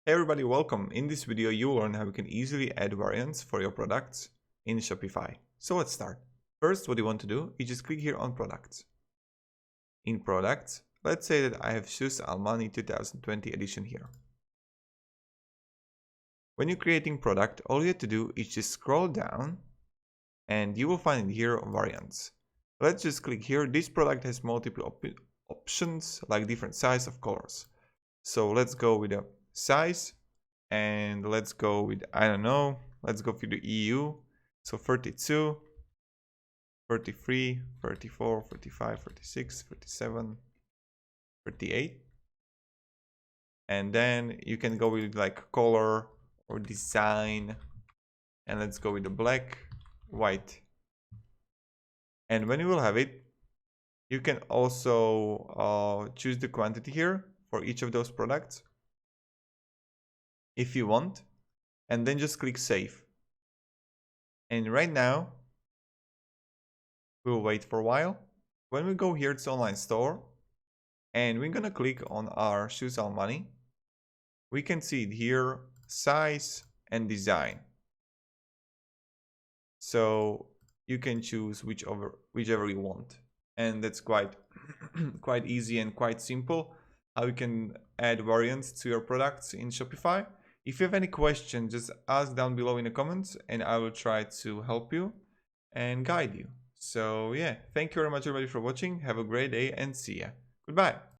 Hey everybody, welcome. In this video, you will learn how you can easily add variants for your products in Shopify. So let's start. First, what you want to do is just click here on products. In products, let's say that I have Shoes Almani 2020 edition here. When you're creating product, all you have to do is just scroll down and you will find here variants. Let's just click here. This product has multiple options like different size of colors. So let's go with a size and let's go with, I don't know, let's go for the EU. So 32, 33, 34, 45, 36, 37, 38. And then you can go with like color or design. And let's go with the black, white. And when you will have it, you can also choose the quantity here for each of those products if you want, and then just click save. And right now, we'll wait for a while. When we go here to online store, and we're gonna click on our Shoes Almani, we can see it here, size and design. So you can choose whichever you want. And that's quite easy and quite simple how you can add variants to your products in Shopify. If you have any questions, just ask down below in the comments and I will try to help you and guide you. So yeah, thank you very much everybody for watching. Have a great day and see ya. Goodbye.